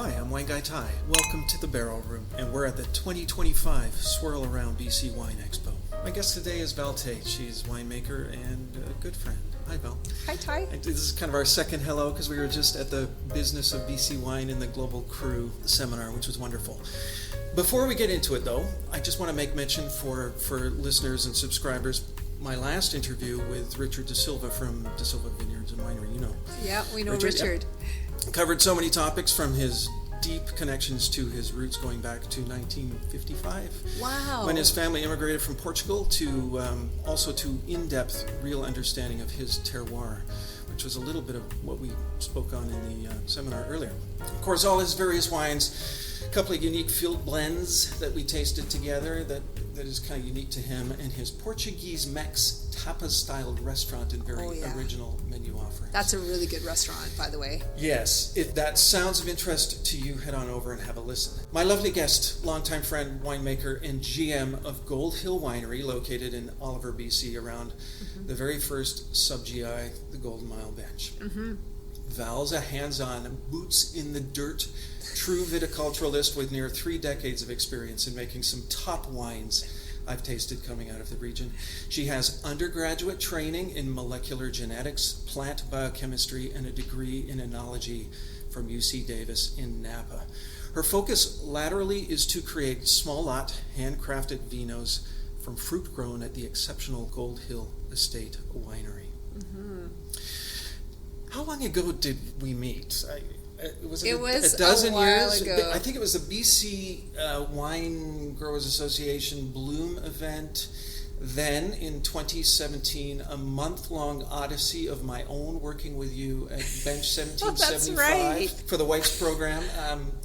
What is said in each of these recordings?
Hi, I'm Wine Guy Tait. Welcome to the Barrel Room, and we're at the 2025 Swirl Around BC Wine Expo. My guest today is Val Tait. She's a winemaker and a good friend. Hi, Val. Hi, Ty. This is kind of our second hello because we were just at the Business of BC Wine in the Global Crew seminar, which was wonderful. Before we get into it, though, I just want to make mention for listeners and subscribers, my last interview with Richard De Silva from De Silva Vineyards and Winery, you know. Yeah, we know Richard. Yeah. Covered so many topics from his deep connections to his roots going back to 1955. Wow. When his family immigrated from Portugal to also to in-depth real understanding of his terroir, which was a little bit of what we spoke on in the seminar earlier. Of course, all his various wines, a couple of unique field blends that we tasted together that is kind of unique to him, and his Portuguese Mex tapas-styled restaurant and very original menu offerings. That's a really good restaurant, by the way. Yes, if that sounds of interest to you, head on over and have a listen. My lovely guest, longtime friend, winemaker, and GM of Gold Hill Winery, located in Oliver, BC, around the very first sub-GI, the Golden Mile Bench. Val's a hands-on, boots-in-the-dirt, true viticulturalist with near 3 decades of experience in making some top wines I've tasted coming out of the region. She has undergraduate training in molecular genetics, plant biochemistry, and a degree in enology from UC Davis in Napa. Her focus laterally is to create small lot, handcrafted vinos from fruit grown at the exceptional Gold Hill Estate Winery. How long ago did we meet? Was it a dozen a while years ago. I think it was the BC Wine Growers Association Bloom event. Then in 2017, a month-long odyssey of my own working with you at Bench 1775 right. for the Whites program.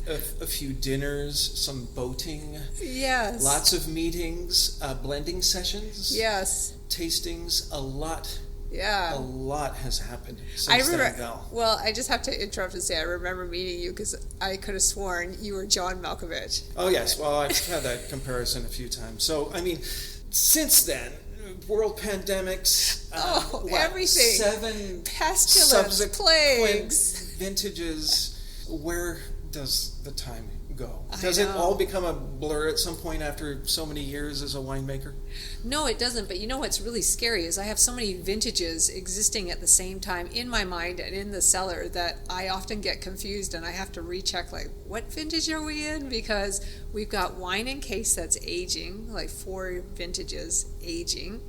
A few dinners, some boating, Yes. lots of meetings, blending sessions, Yes. tastings, a lot. Yeah. A lot has happened since then, Val. Well, I just have to interrupt and say I remember meeting you because I could have sworn you were John Malkovich. Oh, yes. Well, I've had that comparison a few times. So, I mean, since then, world pandemics, everything. 7 Pestilence, subsequent plagues. vintages. Where does the time go? I Does it know. all become a blur at some point after so many years as a winemaker? No, it doesn't. But you know what's really scary is I have so many vintages existing at the same time in my mind and in the cellar that I often get confused and I have to recheck, like, what vintage are we in? Because we've got wine in case that's aging, like 4 vintages aging,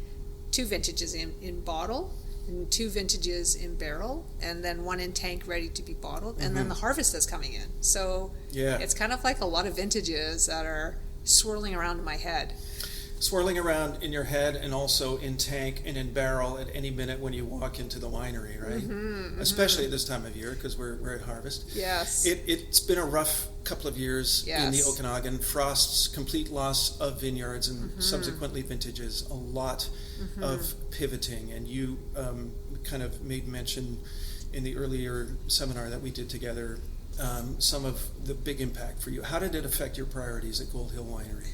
2 vintages in bottle, and 2 vintages in barrel, and then 1 in tank ready to be bottled, and then the harvest that's coming in. So it's kind of like a lot of vintages that are swirling around in my head. Swirling around in your head and also in tank and in barrel at any minute when you walk into the winery, right? Especially at this time of year because we're at harvest. Yes. It's been a rough couple of years in the Okanagan. Frosts, complete loss of vineyards and subsequently vintages, a lot of pivoting. And you kind of made mention in the earlier seminar that we did together some of the big impact for you. How did it affect your priorities at Gold Hill Winery?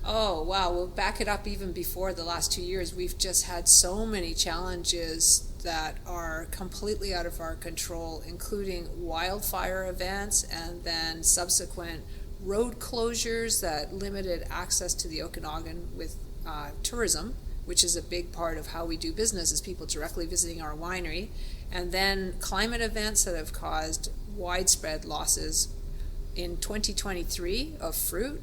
Oh, wow. Well, back it up even before the last 2 years. We've just had so many challenges that are completely out of our control, including wildfire events and then subsequent road closures that limited access to the Okanagan with tourism, which is a big part of how we do business, is people directly visiting our winery. And then climate events that have caused widespread losses. In 2023 of fruit,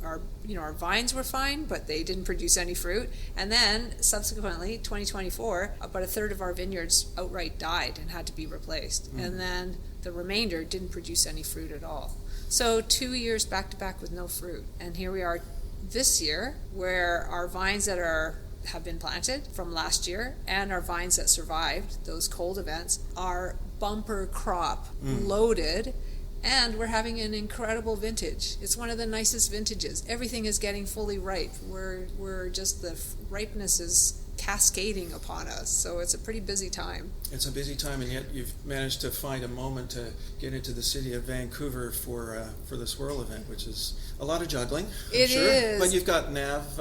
our vines were fine, but they didn't produce any fruit. And then subsequently, 2024, about a third of our vineyards outright died and had to be replaced. And then the remainder didn't produce any fruit at all. So 2 years back to back with no fruit. And here we are this year, where our vines that have been planted from last year and our vines that survived those cold events are bumper crop, loaded. And we're having an incredible vintage. It's one of the nicest vintages. Everything is getting fully ripe. We're just, the ripeness is cascading upon us. So it's a pretty busy time. It's a busy time, and yet you've managed to find a moment to get into the city of Vancouver for the Swirl event, which is a lot of juggling. It is. But you've got Nav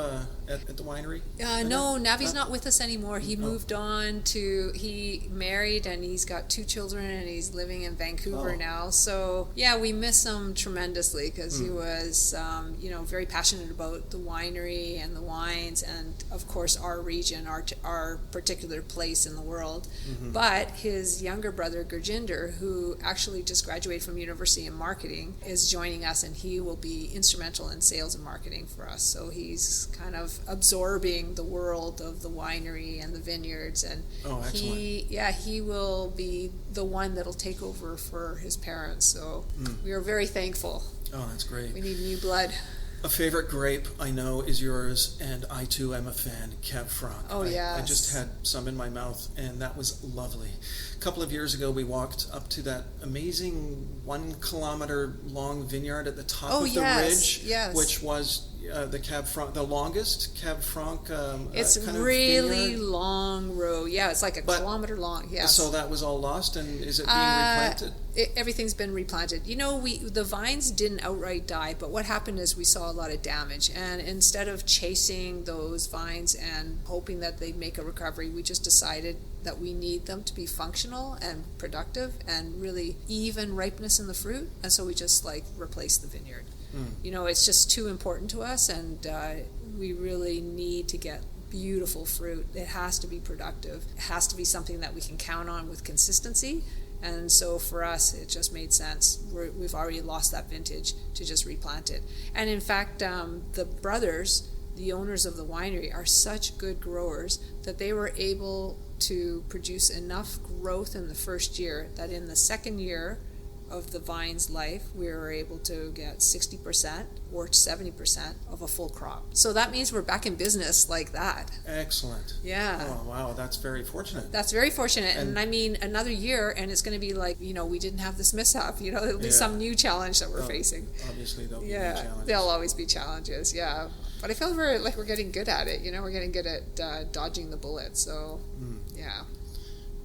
at the winery? No, Navi's not with us anymore. He moved on he married, and he's got 2 children, and he's living in Vancouver now. So, yeah, we miss him tremendously because he was, very passionate about the winery and the wines and, of course, our region, our particular place in the world. Mm-hmm. But his younger brother, Gurjinder, who actually just graduated from university in marketing, is joining us, and he will be instrumental in sales and marketing for us. So he's kind of absorbing the world of the winery and the vineyards, and he will be the one that'll take over for his parents. So we are very thankful. Oh, that's great. We need new blood. A favorite grape I know is yours, and I too am a fan, Cab Franc. Oh, yes. I just had some in my mouth, and that was lovely. A couple of years ago, we walked up to that amazing 1 kilometer long vineyard at the top of the ridge, which was the Cab Franc, the longest Cab Franc. It's kind really of long row. Yeah, it's like a kilometer long. Yes. So that was all lost, and is it being replanted? Everything's been replanted. The vines didn't outright die, but what happened is we saw a lot of damage, and instead of chasing those vines and hoping that they'd make a recovery, we just decided that we need them to be functional and productive and really even ripeness in the fruit, and so we just replaced the vineyard. It's just too important to us, and we really need to get beautiful fruit. It has to be productive. It has to be something that we can count on with consistency. And so for us, it just made sense. We've already lost that vintage to just replant it. And in fact, the brothers, the owners of the winery, are such good growers that they were able to produce enough growth in the first year that in the second year of the vine's life, we were able to get 60% or 70% of a full crop. So that means we're back in business like that. Excellent. Yeah. Oh, wow, that's very fortunate. That's very fortunate. And I mean, another year, and it's going to be like, we didn't have this mishap. There'll be some new challenge that we're facing. Obviously, there'll be new challenges. There'll always be challenges, yeah. But I feel like we're getting good at it. We're getting good at dodging the bullet. So, yeah.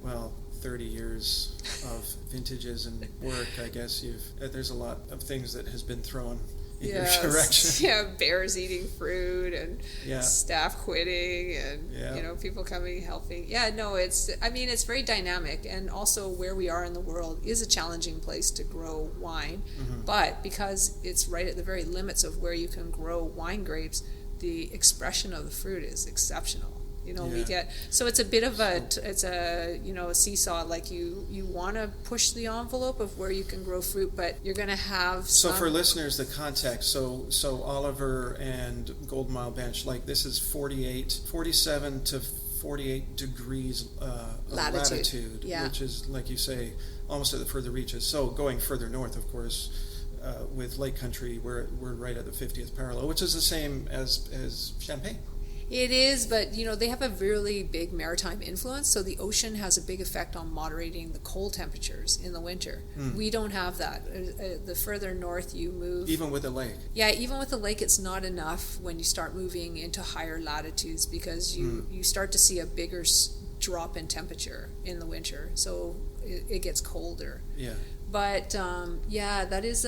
Well, 30 years of vintages and work, I guess there's a lot of things that has been thrown in your direction. Yeah, bears eating fruit and staff quitting and people coming helping. Yeah, no, it's very dynamic, and also where we are in the world is a challenging place to grow wine. Mm-hmm. But because it's right at the very limits of where you can grow wine grapes, the expression of the fruit is exceptional. We get, so it's a bit of a seesaw. Like you want to push the envelope of where you can grow fruit, but you're going to have So for listeners, the context, so Oliver and Golden Mile Bench, this is 47 to 48 degrees latitude, which is, like you say, almost at the further reaches. So going further north, of course, with Lake Country, we're right at the 50th parallel, which is the same as Champagne. It is, but they have a really big maritime influence, so the ocean has a big effect on moderating the cold temperatures in the winter. We don't have that. The further north you move... Even with the lake? Yeah, even with the lake, it's not enough when you start moving into higher latitudes, because you start to see a bigger drop in temperature in the winter, so it gets colder. Yeah. But that is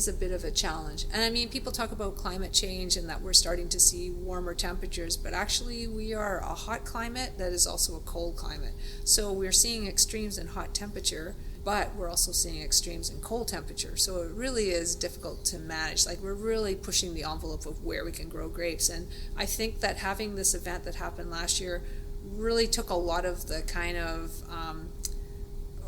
a bit of a challenge. And people talk about climate change and that we're starting to see warmer temperatures, but actually we are a hot climate that is also a cold climate. So we're seeing extremes in hot temperature, but we're also seeing extremes in cold temperature. So it really is difficult to manage. We're really pushing the envelope of where we can grow grapes. And I think that having this event that happened last year really took a lot of the kind of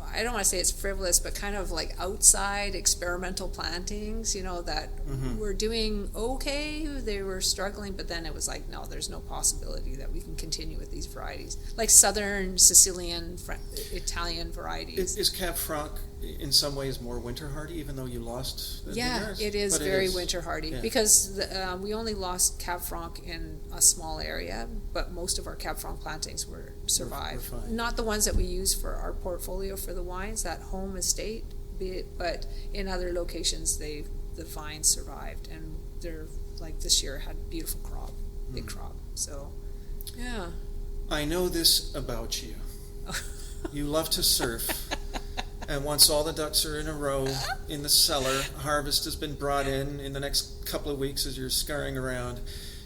I don't want to say it's frivolous, but kind of outside experimental plantings, that were doing okay. They were struggling, but then it was no, there's no possibility that we can continue with these varieties. Like Southern, Sicilian, Italian varieties. Is Cab Franc in some ways more winter hardy, even though you lost the vineyards? It is very winter hardy because we only lost Cab Franc in a small area, but most of our Cab Franc plantings survived. Not the ones that we use for our portfolio for the wines, that home estate, but in other locations the vines survived, and they're this year had beautiful crop, big crop. So, yeah. I know this about you. You love to surf. And once all the ducks are in a row in the cellar, harvest has been brought in the next couple of weeks as you're scurrying around,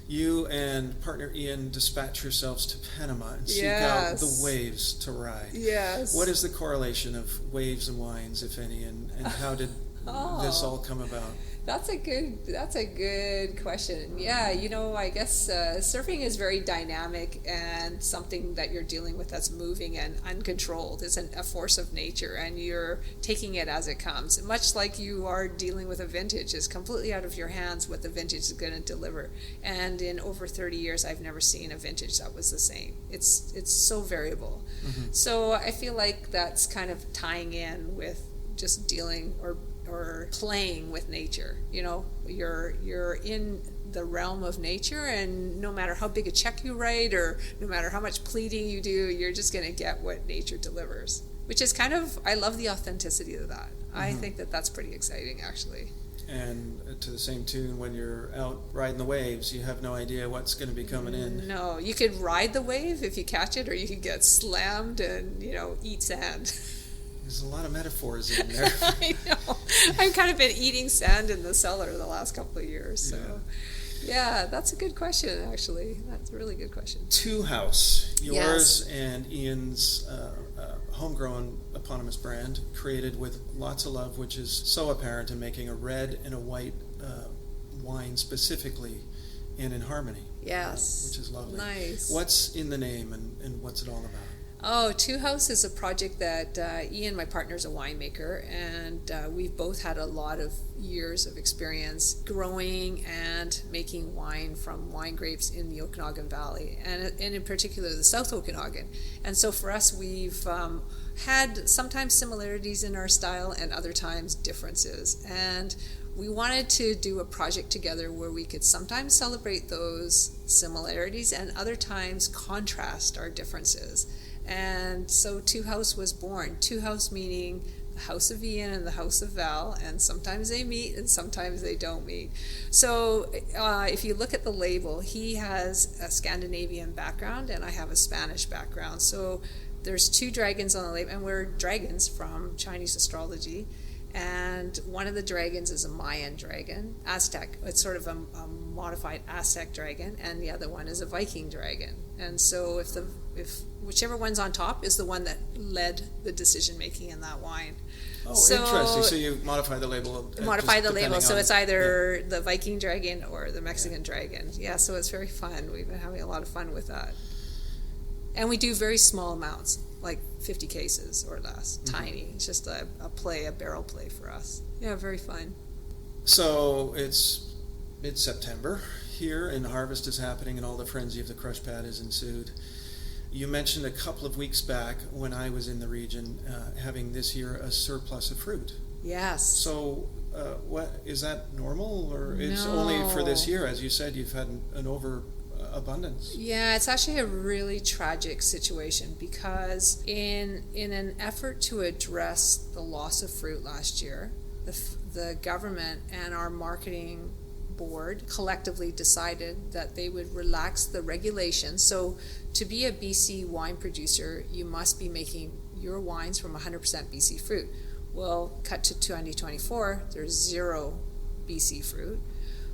you and partner Ian dispatch yourselves to Panama and seek out the waves to ride. Yes. What is the correlation of waves and wines, if any, and how did this all come about? That's a good question. Yeah, I guess surfing is very dynamic and something that you're dealing with that's moving and uncontrolled. It's a force of nature, and you're taking it as it comes. Much like you are dealing with a vintage, it's completely out of your hands what the vintage is going to deliver. And in over 30 years, I've never seen a vintage that was the same. It's so variable. Mm-hmm. So I feel like that's kind of tying in with just dealing or playing with nature. You're in the realm of nature, and no matter how big a check you write or no matter how much pleading you do, you're just going to get what nature delivers, which is I love the authenticity of that. Mm-hmm. I think that's pretty exciting, actually. And to the same tune, when you're out riding the waves, you have no idea what's going to be coming in. No, you could ride the wave if you catch it, or you could get slammed and eat sand. There's a lot of metaphors in there. I know. I've kind of been eating sand in the cellar the last couple of years. So, yeah, that's a good question, actually. That's a really good question. Two House, yours and Ian's homegrown eponymous brand, created with lots of love, which is so apparent in making a red and a white wine specifically and in harmony. Yes. Which is lovely. Nice. What's in the name and what's it all about? Oh, Two House is a project that Ian, my partner, is a winemaker, and we've both had a lot of years of experience growing and making wine from wine grapes in the Okanagan Valley, and in particular the South Okanagan. And so for us, we've had sometimes similarities in our style and other times differences. And we wanted to do a project together where we could sometimes celebrate those similarities and other times contrast our differences. And so Two House was born. Two House meaning the house of Ian and the house of Val, and sometimes they meet and sometimes they don't meet. So if you look at the label, he has a Scandinavian background and I have a Spanish background. So there's two dragons on the label, and we're dragons from Chinese astrology. And one of the dragons is a Mayan dragon, Aztec. It's sort of a modified Aztec dragon, and the other one is a Viking dragon. And so if whichever one's on top is the one that led the decision making in that wine. Oh, so, interesting. So you modify the label. So it's either the Viking dragon or the Mexican dragon. Yeah, so it's very fun. We've been having a lot of fun with that. And we do very small amounts, like 50 cases or less, tiny. It's just a barrel play for us. Yeah, very fun. So it's mid-September here, and harvest is happening, and all the frenzy of the crushpad has ensued. You mentioned a couple of weeks back when I was in the region having this year a surplus of fruit. Yes. So what is that normal, or it's only for this year? As you said, you've had an overabundance. Yeah, it's actually a really tragic situation because in an effort to address the loss of fruit last year, the government and our marketing board collectively decided that they would relax the regulations. So to be a BC wine producer, you must be making your wines from 100% BC fruit. Well, cut to 2024, there's zero BC fruit.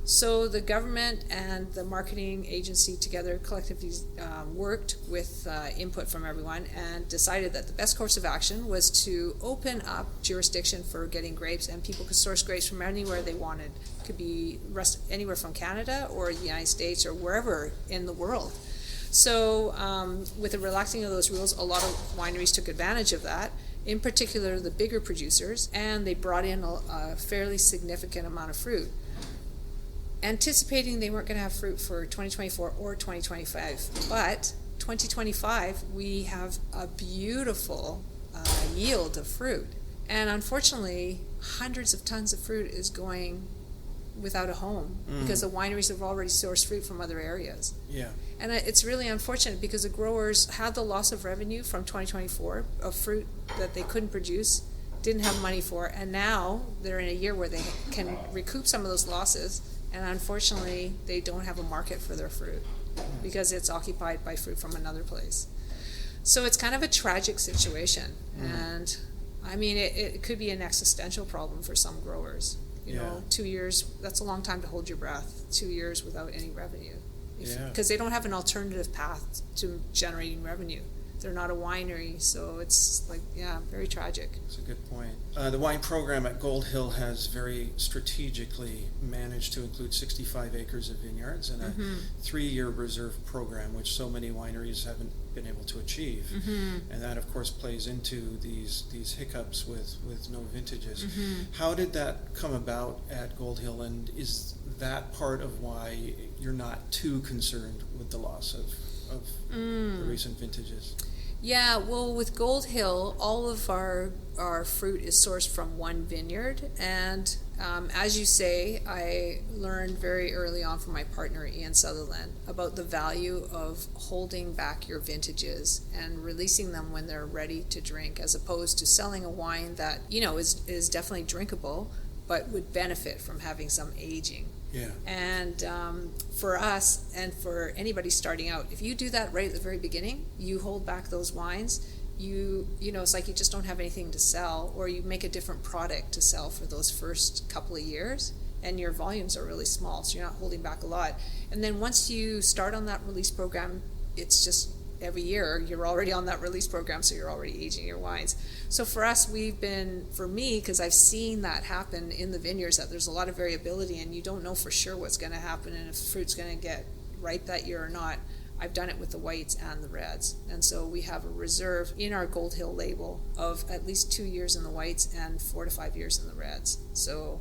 So the government and the marketing agency together collectively worked with input from everyone and decided that the best course of action was to open up jurisdiction for getting grapes, and people could source grapes from anywhere they wanted. It could be anywhere from Canada or the United States or wherever in the world. So with the relaxing of those rules, a lot of wineries took advantage of that, in particular the bigger producers, and they brought in a fairly significant amount of fruit, anticipating they weren't going to have fruit for 2024 or 2025. But 2025, we have a beautiful yield of fruit. And unfortunately, hundreds of tons of fruit is going without a home because the wineries have already sourced fruit from other areas. Yeah. And it's really unfortunate because the growers had the loss of revenue from 2024 of fruit that they couldn't produce, didn't have money for, and now they're in a year where they can recoup some of those losses. And unfortunately, they don't have a market for their fruit. because it's occupied by fruit from another place. So it's kind of a tragic situation. And I mean, it could be an existential problem for some growers. You know, 2 years, that's a long time to hold your breath, 2 years without any revenue. Because they don't have an alternative path to generating revenue. They're not a winery, so it's like, very tragic. That's a good point. The wine program at Gold Hill has very strategically managed to include 65 acres of vineyards and a 3-year reserve program, which so many wineries haven't been able to achieve. And that, of course, plays into these hiccups with no vintages. How did that come about at Gold Hill, and is that part of why you're not too concerned with the loss of the recent vintages? Yeah, well, with Gold Hill, all of our fruit is sourced from one vineyard, and as you say, I learned very early on from my partner Ian Sutherland about the value of holding back your vintages and releasing them when they're ready to drink, as opposed to selling a wine that, you know, is definitely drinkable, but would benefit from having some aging. Yeah. And for us and for anybody starting out, if you do that right at the very beginning, you hold back those wines, you know, it's like you just don't have anything to sell, or you make a different product to sell for those first couple of years, and your volumes are really small, so you're not holding back a lot. And then once you start on that release program, it's just every year you're already on that release program, so you're already aging your wines. So for us, for me, because I've seen that happen in the vineyards, that there's a lot of variability and you don't know for sure what's going to happen and if fruit's going to get ripe that year or not. I've done it with the whites and the reds, and so we have a reserve in our Gold Hill label of at least 2 years in the whites and 4 to 5 years in the reds. So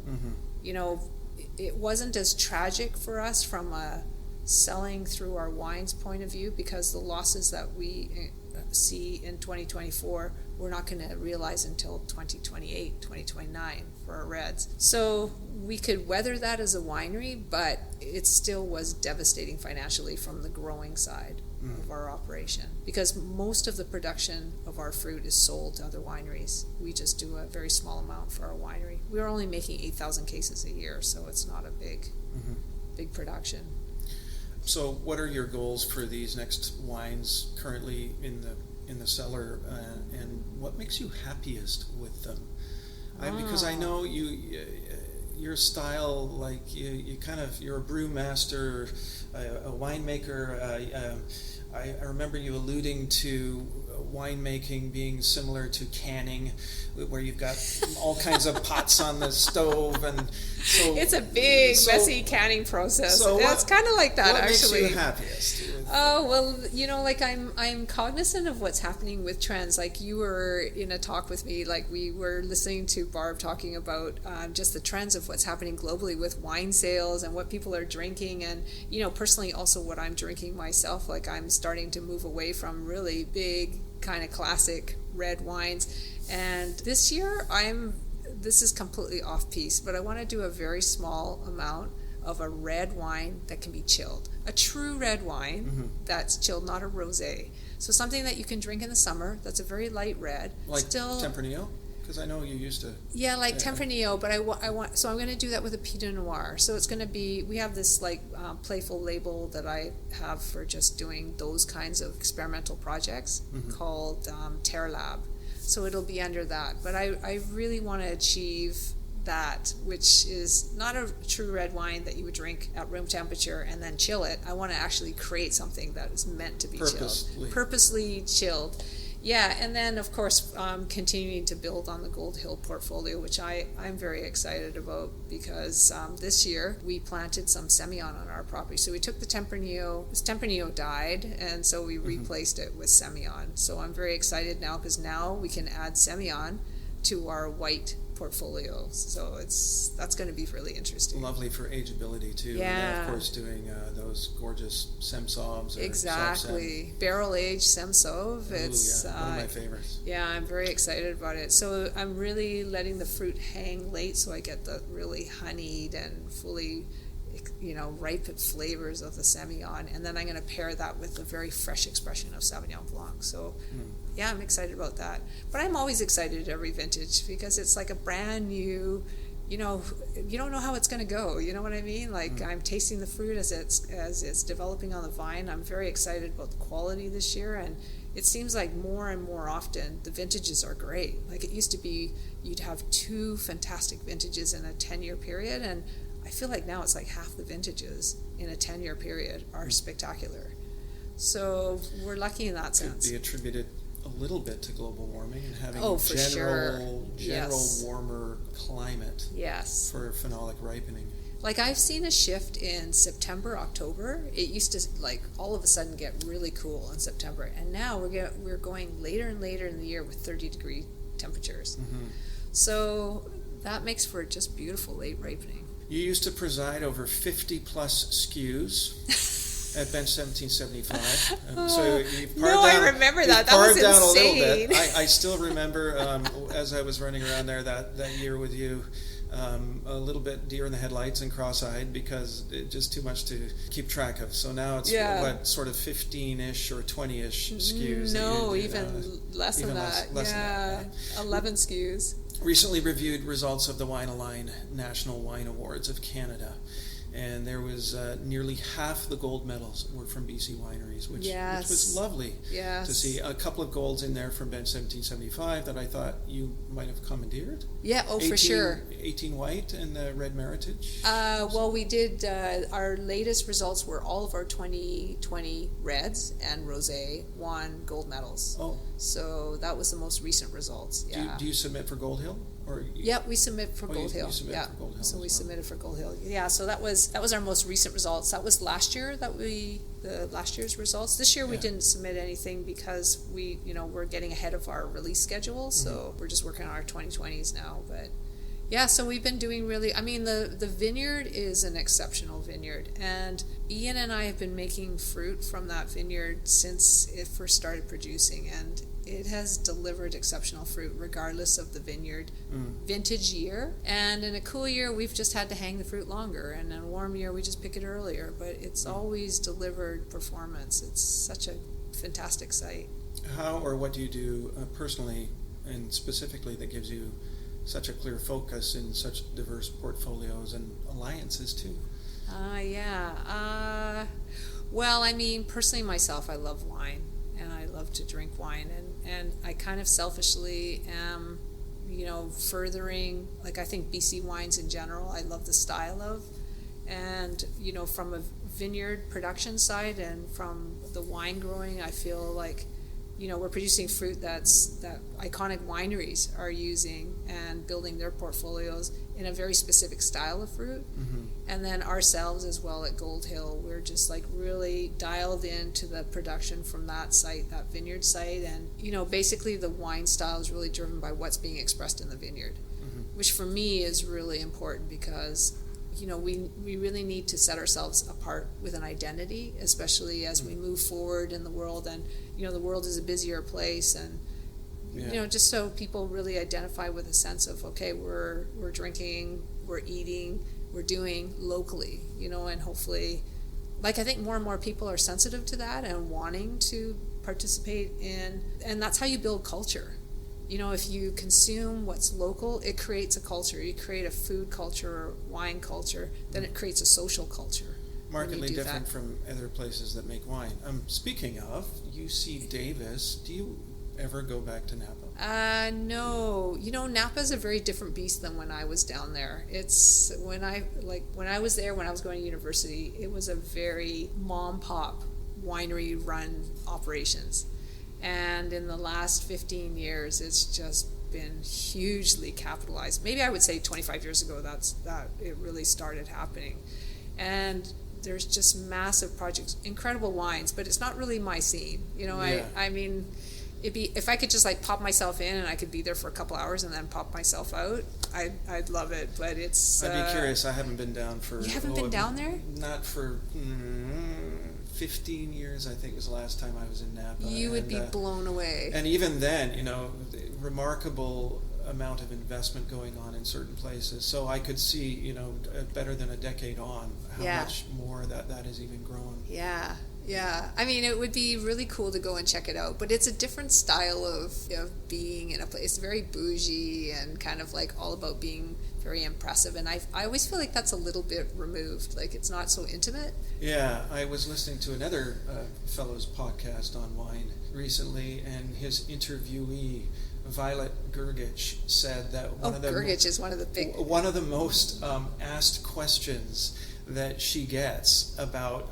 you know, it wasn't as tragic for us from a selling through our wines point of view, because the losses that we see in 2024 we're not going to realize until 2028, 2029 for our reds. So we could weather that as a winery, but it still was devastating financially from the growing side of our operation, because most of the production of our fruit is sold to other wineries. We just do a very small amount for our winery. We're only making 8,000 cases a year, so it's not a big production. So what are your goals for these next wines currently in the cellar, and what makes you happiest with them? Because I know your style, like you're a brewmaster, a winemaker. I remember you alluding to winemaking being similar to canning, where you've got all kinds of pots on the stove, and so it's a big, messy canning process. So it's kind of like that, actually. What makes you happiest? Oh, well, you know, like I'm cognizant of what's happening with trends. Like you were in a talk with me, like we were listening to Barb talking about just the trends of what's happening globally with wine sales and what people are drinking, and, you know, personally also what I'm drinking myself. Like I'm starting to move away from really big kind of classic red wines, and this year this is completely off piece, but I want to do a very small amount of a red wine that can be chilled, a true red wine that's chilled, not a rosé. So something that you can drink in the summer that's a very light red, like Tempranillo, because I know you used to. Yeah, like Tempranillo, but I want. So I'm going to do that with a Pinot Noir. So it's going to be. We have this like playful label that I have for just doing those kinds of experimental projects called Terre Lab. So it'll be under that. But I really want to achieve that, which is not a true red wine that you would drink at room temperature and then chill it. I want to actually create something that is meant to be purposely chilled. Yeah, and then of course continuing to build on the Gold Hill portfolio, which I'm very excited about, because this year we planted some Semillon on our property. So we took the Tempranillo died, and so we replaced it with Semillon. So I'm very excited now, because now we can add Semillon to our white portfolio. So that's going to be really interesting. Lovely for ageability too. Yeah. And then of course doing those gorgeous Semsovs. Exactly. Barrel aged Semsov. It's one of my favorites. Yeah, I'm very excited about it. So I'm really letting the fruit hang late, so I get the really honeyed and fully, you know, ripe flavors of the Semillon, and then I'm going to pair that with a very fresh expression of Sauvignon Blanc. So yeah, I'm excited about that. But I'm always excited at every vintage, because it's like a brand new you don't know how it's going to go. You know what I mean? Like, I'm tasting the fruit as it's developing on the vine. I'm very excited about the quality this year, and it seems like more and more often the vintages are great. Like, it used to be you'd have 2 fantastic vintages in a 10-year period, and I feel like now it's like half the vintages in a 10-year period are spectacular. So we're lucky in that sense. Could be attributed a little bit to global warming and having general Yes. warmer climate Yes. for phenolic ripening. Like, I've seen a shift in September, October. It used to, like, all of a sudden get really cool in September, and now we're going later and later in the year with 30-degree temperatures. So that makes for just beautiful late ripening. You used to preside over 50 plus SKUs at Bench 1775. So you've pared down, I remember that. That was down insane. a little bit. I still remember as I was running around there that year with you, a little bit deer in the headlights and cross-eyed because it's just too much to keep track of. So now it's sort of 15-ish or 20-ish SKUs. No, even less than that. Less than that. 11 SKUs. Recently reviewed results of the Wine Align National Wine Awards of Canada, and there was nearly half the gold medals were from BC wineries, which was lovely to see. A couple of golds in there from Bench 1775 that I thought you might have commandeered. Yeah, for sure. 18 white and the red meritage. Well, we did, our latest results were all of our 2020 reds and rosé won gold medals. Oh. So that was the most recent results, Do you submit for Gold Hill? We submit for Gold Hill. You submit for Gold Hill. So we submitted for Gold Hill. Yeah, so that was our most recent results. That was last year the last year's results. This year we didn't submit anything because we're getting ahead of our release schedule, so we're just working on our 2020s now. But yeah, so we've been doing really, the vineyard is an exceptional vineyard, and Ian and I have been making fruit from that vineyard since it first started producing, and it has delivered exceptional fruit regardless of the vineyard vintage year. And in a cool year, we've just had to hang the fruit longer, and in a warm year, we just pick it earlier. But it's always delivered performance. It's such a fantastic site. How or what do you do personally and specifically that gives you such a clear focus in such diverse portfolios and alliances too? Well, personally myself, I love wine. And I love to drink wine, and I kind of selfishly am, furthering, like, I think BC wines in general, I love the style of, and, from a vineyard production side and from the wine growing, I feel like, we're producing fruit that iconic wineries are using and building their portfolios in a very specific style of fruit. And then ourselves as well at Gold Hill, we're just like really dialed into the production from that site, that vineyard site. And, basically the wine style is really driven by what's being expressed in the vineyard, which for me is really important because, we really need to set ourselves apart with an identity, especially as we move forward in the world. And, the world is a busier place, and, just so people really identify with a sense of, okay, we're drinking, we're eating, we're doing locally, and hopefully, like, I think more and more people are sensitive to that and wanting to participate in, and that's how you build culture. If you consume what's local, it creates a culture. You create a food culture or wine culture, then it creates a social culture. Markedly different from other places that make wine. Speaking of UC Davis, do you ever go back to Napa? No. Napa's a very different beast than when I was down there. It's when I was there, when I was going to university, it was a very mom-pop winery run operations. And in the last 15 years, it's just been hugely capitalized. Maybe I would say 25 years ago that it really started happening. And there's just massive projects, incredible wines, but it's not really my scene. It'd be, if I could just like pop myself in and I could be there for a couple hours and then pop myself out, I'd love it. But it's I'd be curious. I haven't been down for. You haven't been down there? Not for 15 years. I think was the last time I was in Napa. You would be blown away. And even then, remarkable amount of investment going on in certain places. So I could see, better than a decade on, how much more that has even grown. Yeah. Yeah, I mean, it would be really cool to go and check it out, but it's a different style of being in a place. It's very bougie and kind of like all about being very impressive, and I always feel like that's a little bit removed, like it's not so intimate. Yeah, I was listening to another fellow's podcast on wine recently, and his interviewee, Violet Gergich, said that Gergich is one of the most asked questions that she gets about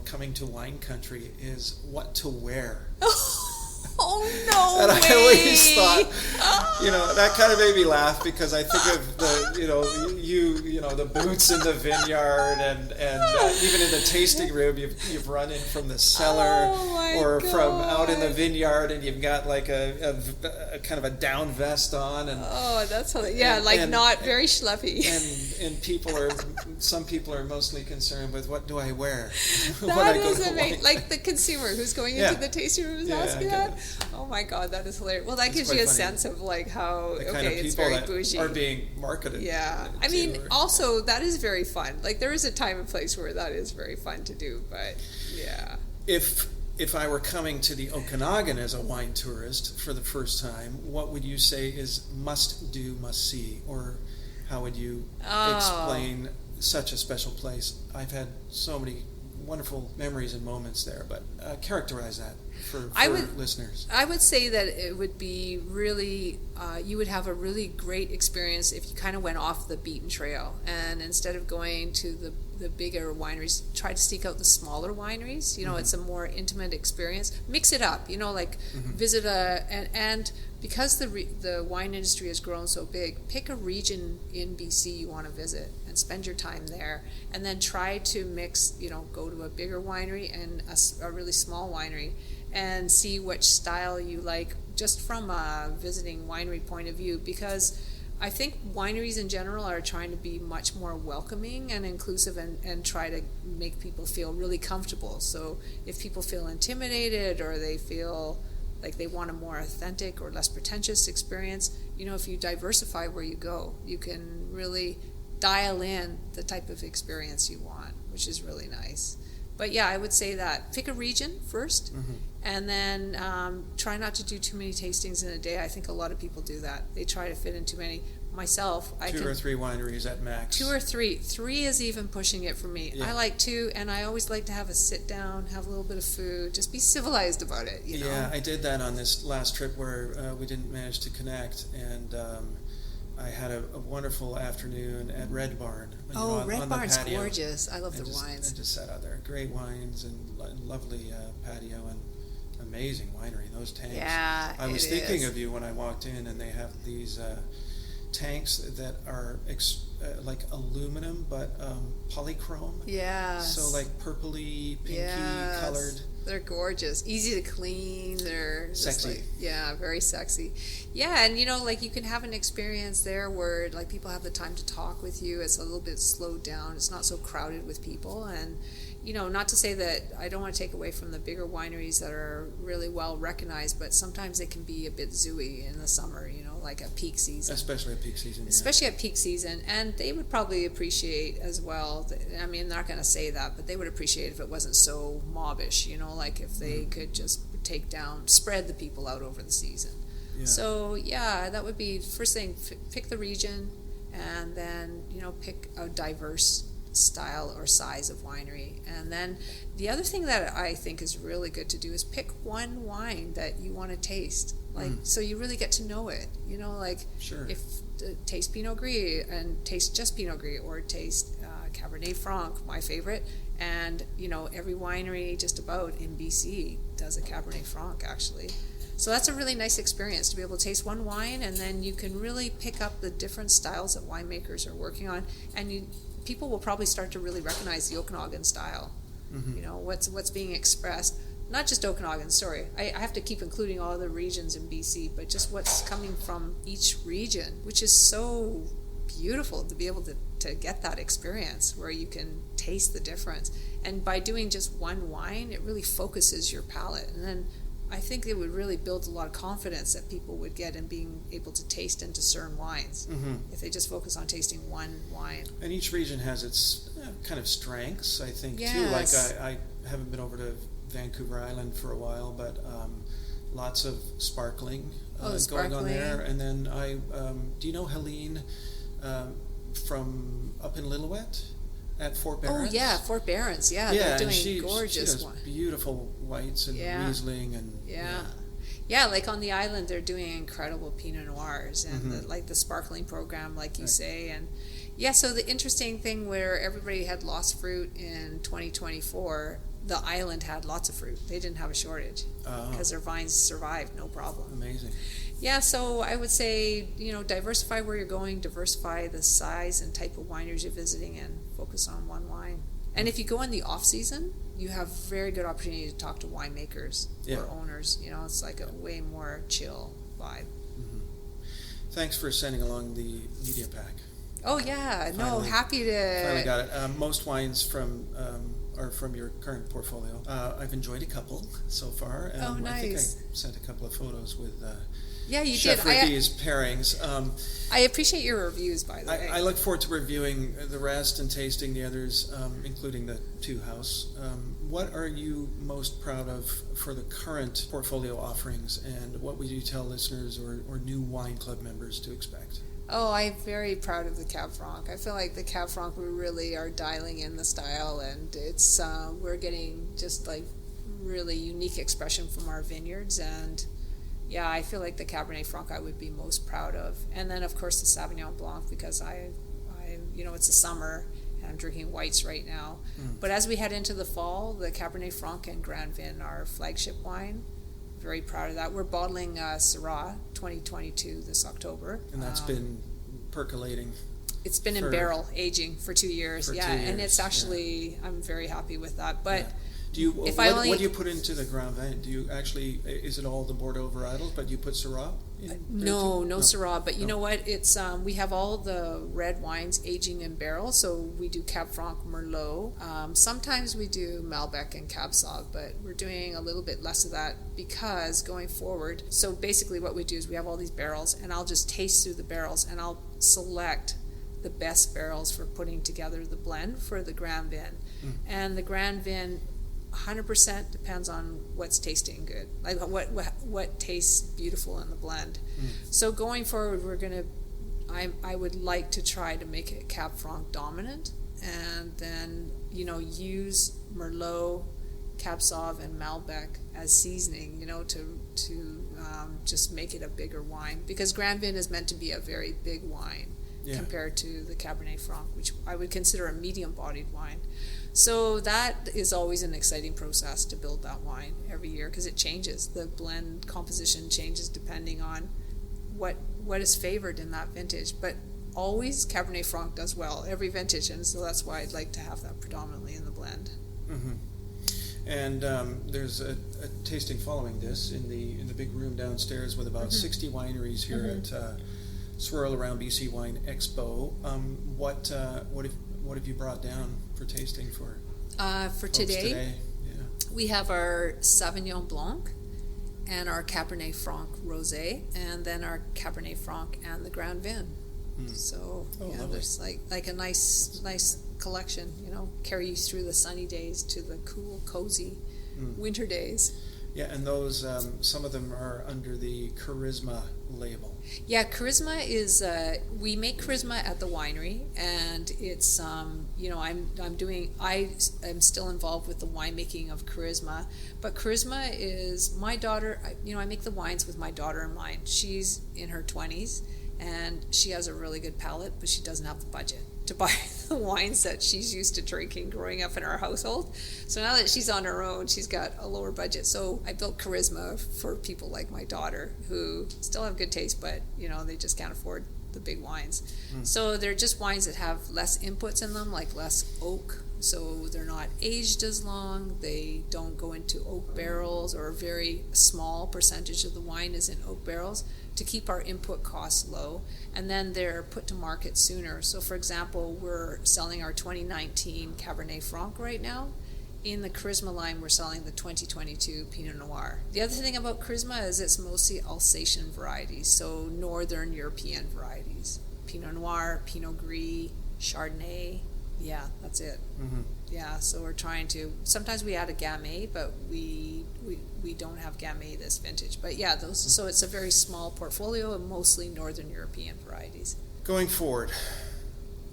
coming to wine country is what to wear. Oh, no and way. I always thought, that kind of made me laugh, because I think of the boots in the vineyard, and even in the tasting room, you've run in from the cellar from out in the vineyard, and you've got like a kind of a down vest on, and that's not very schleppy. And some people are mostly concerned with, what do I wear? That is amazing. Like the consumer who's going into the tasting room is asking that. Oh my God, that is hilarious. Well, that gives you a sense of like how it's very bougie. Are being marketed. Yeah, I mean, also that is very fun. Like there is a time and place where that is very fun to do. But yeah, if I were coming to the Okanagan as a wine tourist for the first time, what would you say is must do, must see, or how would you explain such a special place? I've had so many wonderful memories and moments there, but characterize that for listeners. I would say that it would be really, you would have a really great experience if you kind of went off the beaten trail, and instead of going to the bigger wineries, try to seek out the smaller wineries. It's a more intimate experience. Mix it up, visit and because the wine industry has grown so big, pick a region in BC you want to visit and spend your time there, and then try to mix, go to a bigger winery and a really small winery, and see which style you like, just from a visiting winery point of view, because I think wineries in general are trying to be much more welcoming and inclusive, and try to make people feel really comfortable. So if people feel intimidated, or they feel like they want a more authentic or less pretentious experience, if you diversify where you go, you can really dial in the type of experience you want, which is really nice. But yeah, I would say that pick a region first, and then try not to do too many tastings in a day. I think a lot of people do that. They try to fit in too many. Myself, two or three wineries at max. 2 or 3. 3 is even pushing it for me. Yeah. I like 2, and I always like to have a sit down, have a little bit of food, just be civilized about it. Yeah, I did that on this last trip where we didn't manage to connect, and I had a wonderful afternoon at Red Barn. Red Barn's gorgeous. I love the wines. I just sat out there. Great wines and lovely patio and amazing winery. Those tanks. Yeah, I was thinking of you when I walked in, and they have these tanks that are like aluminum, but polychrome. Yeah. So like purpley, pinky colored. They're gorgeous, easy to clean. They're sexy. Very sexy. Yeah, and you can have an experience there where like people have the time to talk with you. It's a little bit slowed down. It's not so crowded with people, and not to say that I don't want to take away from the bigger wineries that are really well recognized, but sometimes they can be a bit zooey in the summer, like at peak season. Especially at peak season. Especially at peak season. And they would probably appreciate as well, I mean, they're not going to say that, but they would appreciate if it wasn't so mobbish, like if they could just spread the people out over the season. Yeah. So, that would be, first thing, pick the region, and then, pick a diverse style or size of winery. And then the other thing that I think is really good to do is pick one wine that you want to taste, so you really get to know it, sure. If taste Pinot Gris and taste just Pinot Gris, or taste Cabernet Franc, my favorite, and every winery just about in BC does a Cabernet Franc actually. So that's a really nice experience to be able to taste one wine, and then you can really pick up the different styles that winemakers are working on, and people will probably start to really recognize the Okanagan style. What's being expressed, not just Okanagan, sorry, I have to keep including all the regions in BC, but just what's coming from each region, which is so beautiful to be able to get that experience where you can taste the difference. And by doing just one wine, it really focuses your palate, and then I think it would really build a lot of confidence that people would get in being able to taste and discern wines if they just focus on tasting one wine. And each region has its kind of strengths, I think, yes. too. Like haven't been over to Vancouver Island for a while, but lots of sparkling, going on there. And then do you know Helene from up in Lillooet at Fort Barons? Oh yeah, Fort Barons. Yeah, they're doing gorgeous she does beautiful whites and Riesling and yeah, like on the island, they're doing incredible Pinot Noirs and the sparkling program, like you say. And so the interesting thing where everybody had lost fruit in 2024, the island had lots of fruit. They didn't have a shortage because their vines survived, no problem. Amazing. Yeah, so I would say, diversify where you're going, diversify the size and type of wineries you're visiting, and focus on one wine. And if you go in the off season, you have very good opportunity to talk to winemakers or owners. It's like a way more chill vibe. Thanks for sending along the media pack. Oh yeah, happy to. Finally got it. Most wines are from your current portfolio. I've enjoyed a couple so far. Nice. I think I sent a couple of photos with you Chef did. Ricky's pairings. I appreciate your reviews, by the way. I look forward to reviewing the rest and tasting the others, including the Two House. What are you most proud of for the current portfolio offerings, and what would you tell listeners or new wine club members to expect? Oh, I'm very proud of the Cab Franc. I feel like the Cab Franc, we really are dialing in the style, and it's we're getting just like really unique expression from our vineyards. And yeah, I feel like the Cabernet Franc I would be most proud of. And then of course the Sauvignon Blanc, because I it's the summer and I'm drinking whites right now. But as we head into the fall, the Cabernet Franc and Grand Vin are flagship wine. Very proud of that. We're bottling Syrah 2022 this October. And that's been percolating. It's been in barrel aging for 2 years. And it's actually, I'm very happy with that. But what do you put into the Grand Vin? Do you actually, is it all the Bordeaux varietals, but you put Syrah in? No Syrah, but you know what? It's we have all the red wines aging in barrel, so we do Cab Franc, Merlot. Sometimes we do Malbec and Cab Sauv, but we're doing a little bit less of that because going forward, so basically what we do is we have all these barrels, and I'll just taste through the barrels, and I'll select the best barrels for putting together the blend for the Grand Vin. And the Grand Vin 100% depends on what's tasting good, like what tastes beautiful in the blend. So going forward, I would like to try to make it Cab Franc dominant, and then use Merlot, Cab Sauv, and Malbec as seasoning, to just make it a bigger wine, because Grand Vin is meant to be a very big wine compared to the Cabernet Franc, which I would consider a medium-bodied wine. So that is always an exciting process to build that wine every year, because it changes. The blend composition changes depending on what is favored in that vintage. But always Cabernet Franc does well every vintage, and so that's why I'd like to have that predominantly in the blend. And there's a tasting following this in the big room downstairs with about 60 wineries here at Swirl Around BC Wine Expo. What have you brought down for tasting for today? We have our Sauvignon Blanc and our Cabernet Franc Rosé, and then our Cabernet Franc and the Grand Vin. So there's like a nice collection, carry you through the sunny days to the cool, cozy winter days. Yeah, and those, some of them are under the Charisma label. Yeah, Charisma is, we make Charisma at the winery, and it's, I'm still involved with the winemaking of Charisma, but Charisma is my daughter, I make the wines with my daughter in mind. She's in her 20s, and she has a really good palate, but she doesn't have the budget to buy the wines that she's used to drinking growing up in our household. So now that she's on her own, she's got a lower budget. So I built Charisma for people like my daughter who still have good taste, but they just can't afford the big wines. So they're just wines that have less inputs in them, like less oak. So they're not aged as long. They don't go into oak barrels, or a very small percentage of the wine is in oak barrels, to keep our input costs low, and then they're put to market sooner. So for example, we're selling our 2019 Cabernet Franc right now. In the Charisma line, we're selling the 2022 Pinot Noir. The other thing about Charisma is it's mostly Alsatian varieties, so Northern European varieties. Pinot Noir, Pinot Gris, Chardonnay, Yeah, that's it. Mm-hmm. Yeah, so we're trying to. Sometimes we add a Gamay, but we don't have Gamay this vintage. But yeah, those. So it's a very small portfolio of mostly Northern European varieties. Going forward,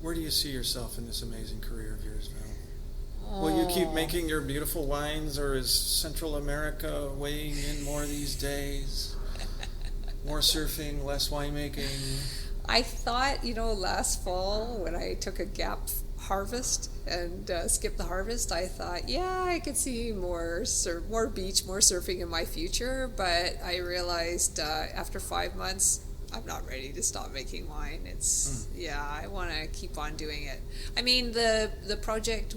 where do you see yourself in this amazing career of yours, Val? Will you keep making your beautiful wines, or is Central America weighing in more these days? More surfing, less winemaking? I thought, last fall when I took a gap harvest and skipped the harvest, I thought, yeah, I could see more beach, more surfing in my future. But I realized after 5 months, I'm not ready to stop making wine. I want to keep on doing it. I mean, the project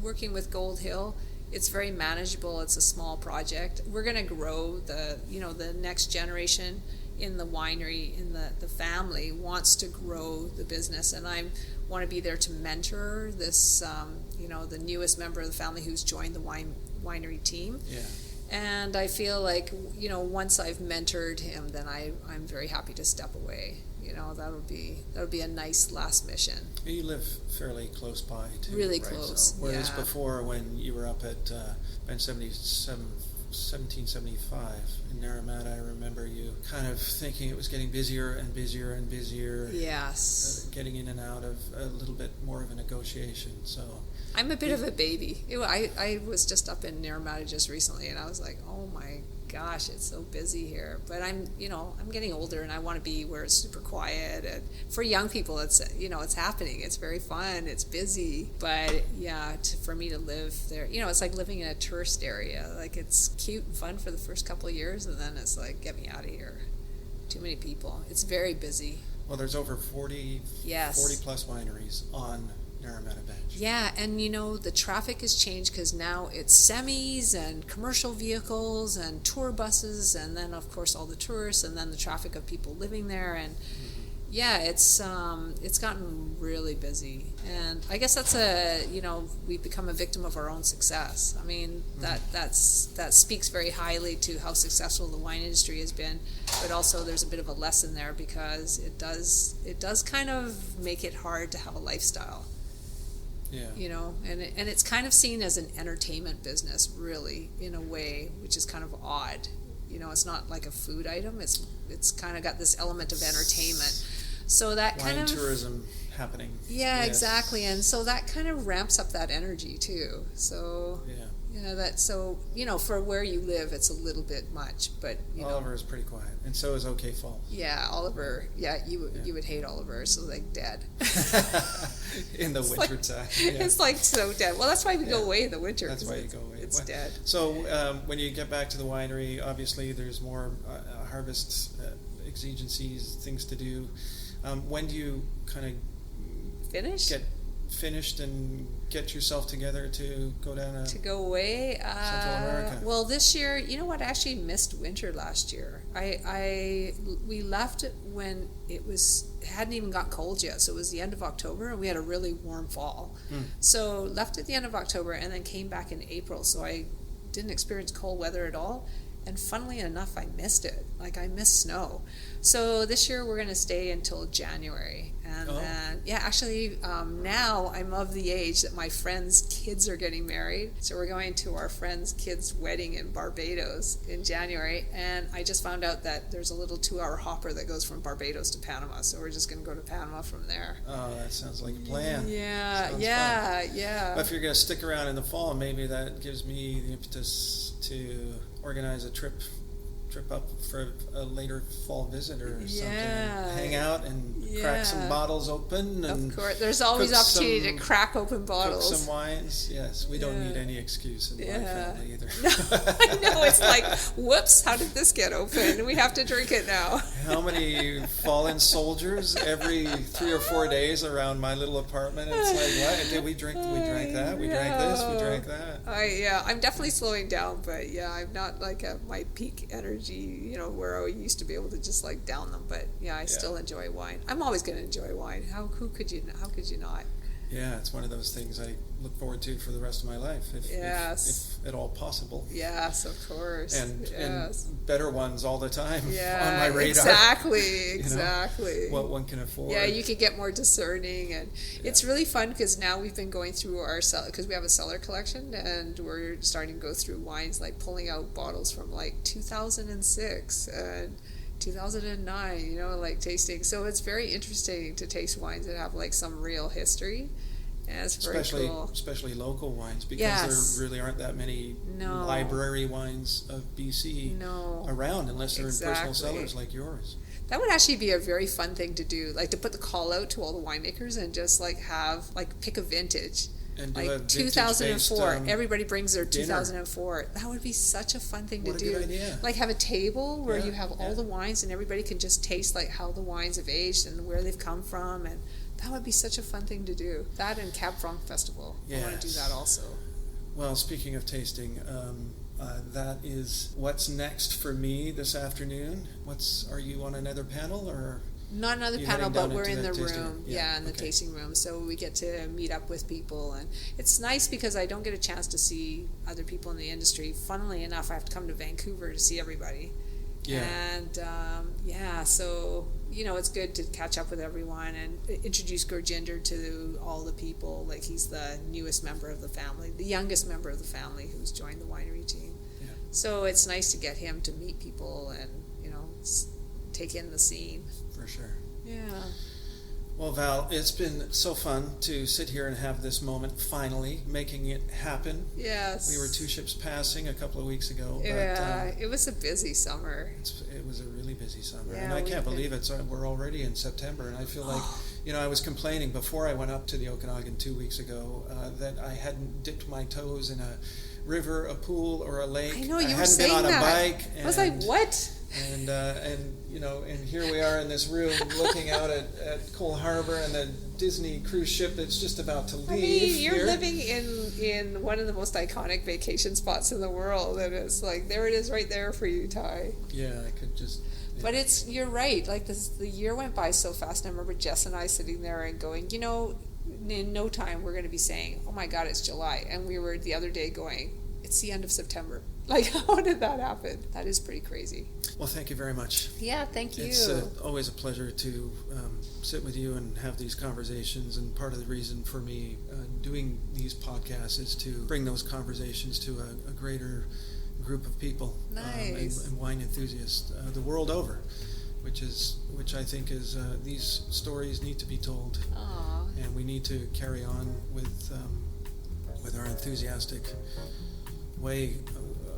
working with Gold Hill, it's very manageable. It's a small project. We're going to grow the next generation in the winery, in the family wants to grow the business, and I want to be there to mentor this, the newest member of the family who's joined the winery team. Yeah. And I feel like, once I've mentored him, then I'm very happy to step away. That'll be a nice last mission. You live fairly close by too. Really right? close. So, whereas yeah. before, when you were up at 1775 in Naramata, I remember you kind of thinking it was getting busier and busier and busier. Yes. Getting in and out of a little bit more of a negotiation. So I'm a bit of a baby. I was just up in Naramata just recently, and I was like, oh my gosh, it's so busy here. But I'm getting older, and I want to be where it's super quiet. And for young people, it's happening. It's very fun. It's busy. But yeah, for me to live there, it's like living in a tourist area. Like, it's cute and fun for the first couple of years, and then it's like, get me out of here. Too many people. It's very busy. Well, there's over 40 plus wineries on Naramata Bench. Yeah, and the traffic has changed because now it's semis and commercial vehicles and tour buses, and then of course all the tourists, and then the traffic of people living there, and yeah, it's gotten really busy, and I guess that's we've become a victim of our own success. I mean, that speaks very highly to how successful the wine industry has been, but also there's a bit of a lesson there because it does kind of make it hard to have a lifestyle. Yeah. And it's kind of seen as an entertainment business, really, in a way, which is kind of odd. It's not like a food item. It's kind of got this element of entertainment. So that kind of wine tourism happening. Yeah, yes. Exactly. And so that kind of ramps up that energy too. So for where you live, it's a little bit much, but Oliver is pretty quiet, and so is OK Falls. Yeah, Oliver. Yeah, you would hate Oliver. So like dead. In the winter time. Yeah. It's like so dead. Well, that's why we go away in the winter. That's why you go away. It's dead. So when you get back to the winery, obviously there's more harvest exigencies, things to do. When do you kind of get finished and get yourself together to go down to go away? Central America? Well, this year, you know what? I actually missed winter last year. We left when it hadn't even got cold yet, so it was the end of October, and we had a really warm fall. So left at the end of October, and then came back in April. So I didn't experience cold weather at all. And funnily enough, I missed it. Like, I missed snow. So this year we're going to stay until January. And then, now I'm of the age that my friends' kids are getting married. So we're going to our friend's kid's wedding in Barbados in January. And I just found out that there's a little 2-hour hopper that goes from Barbados to Panama. So we're just going to go to Panama from there. Oh, that sounds like a plan. Yeah, sounds yeah. But if you're going to stick around in the fall, maybe that gives me the impetus to organize a trip up for a later fall visit or something. Hang out and crack some bottles open. And of course, there's always opportunity to crack open bottles. Cook some wines. Yes, we don't need any excuse in my family either. No, I know, it's like, whoops, how did this get open? We have to drink it now. How many fallen soldiers every 3 or 4 days around my little apartment? It's like, what? Did we drink? We drank that. We drank this. We drank that. I'm definitely slowing down, but I'm not like at my peak energy, where I used to be able to just like down them. But I still enjoy wine. I'm always going to enjoy wine. How could you not? Yeah, it's one of those things I look forward to for the rest of my life, if at all possible. Yes, of course. And better ones all the time yeah, on my radar. Exactly. What one can afford. Yeah, you can get more discerning, and it's really fun because now we've been going through our cellar, because we have a cellar collection, and we're starting to go through wines, like pulling out bottles from like 2006 and 2009, like tasting. So it's very interesting to taste wines that have like some real history. And it's very cool. Especially local wines, because there really aren't that many library wines of BC around, unless they're in personal cellars like yours. That would actually be a very fun thing to do, like to put the call out to all the winemakers and just like pick a vintage. And like do a 2004, everybody brings their dinner. 2004. That would be such a fun thing to do. What a good idea. Like have a table where you have all the wines and everybody can just taste like how the wines have aged and where they've come from, and that would be such a fun thing to do. That and Cab Franc Festival. Yes. I want to do that also. Well, speaking of tasting, that is what's next for me this afternoon. Are you on another panel or? Not another panel, but we're in the room. Room. In the tasting room. So we get to meet up with people. And it's nice because I don't get a chance to see other people in the industry. Funnily enough, I have to come to Vancouver to see everybody. Yeah. And, so, it's good to catch up with everyone and introduce Gurjinder to all the people. Like, he's the newest member of the family, the youngest member of the family who's joined the winery team. Yeah. So it's nice to get him to meet people and, take in the scene. For sure. Yeah. Well, Val, it's been so fun to sit here and have this moment, finally, making it happen. Yes. We were 2 ships passing a couple of weeks ago. Yeah, it was a busy summer. It was a really busy summer. Yeah, and I can't believe it. So we're already in September, and I feel like, I was complaining before I went up to the Okanagan 2 weeks ago that I hadn't dipped my toes in a river, a pool, or a lake. I know, you I were hadn't saying been on that. a bike. I was like, what? And here we are in this room looking out at Cole Harbour and the Disney cruise ship that's just about to leave. I mean, you're living in one of the most iconic vacation spots in the world, and it's like, there it is right there for you, Ty. Yeah, I could just... Yeah. But you're right, like the year went by so fast, and I remember Jess and I sitting there and going, in no time we're going to be saying, oh my God, it's July. And we were the other day going, it's the end of September. Like, how did that happen? That is pretty crazy. Well, thank you very much. Yeah, thank you. It's always a pleasure to sit with you and have these conversations. And part of the reason for me doing these podcasts is to bring those conversations to a greater group of people. Nice. And wine enthusiasts the world over, which I think is these stories need to be told. Aww. And we need to carry on with our enthusiastic way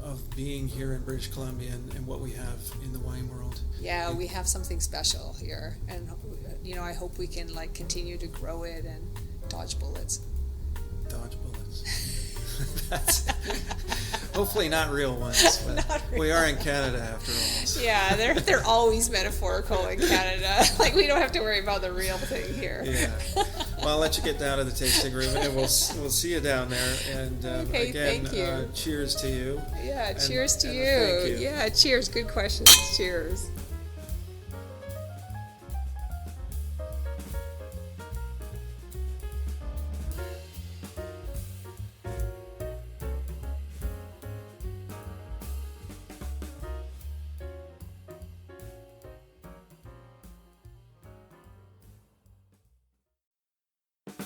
of being here in British Columbia and what we have in the wine world. Yeah, we have something special here, and I hope we can continue to grow it and dodge bullets. Dodge bullets. That's hopefully not real ones, but we are in Canada after all. So. Yeah, they're always metaphorical in Canada. Like, we don't have to worry about the real thing here. Yeah. Well, I'll let you get down to the tasting room, and we'll see you down there. And okay, again, thank you. Cheers to you. Yeah, cheers to you. Thank you. Yeah, cheers. Good questions. Cheers.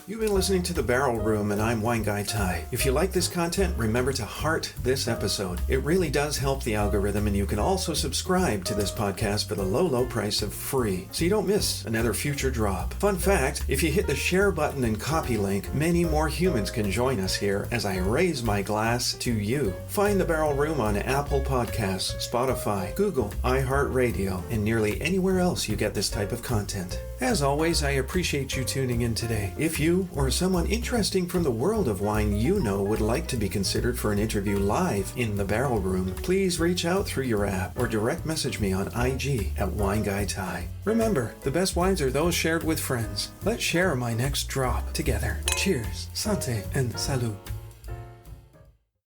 You've been listening to The Barrel Room, and I'm Wine Guy Ty. If you like this content, remember to heart this episode. It really does help the algorithm, and you can also subscribe to this podcast for the low price of free, so you don't miss another future drop. Fun fact, if you hit the share button and copy link, many more humans can join us here as I raise my glass to you. Find The Barrel Room on Apple Podcasts, Spotify, Google, iHeartRadio, and nearly anywhere else you get this type of content. As always, I appreciate you tuning in today. If you or someone interesting from the world of wine would like to be considered for an interview live in the Barrel Room, please reach out through your app or direct message me on IG at WineGuyTy. Remember, the best wines are those shared with friends. Let's share my next drop together. Cheers, santé, and salut.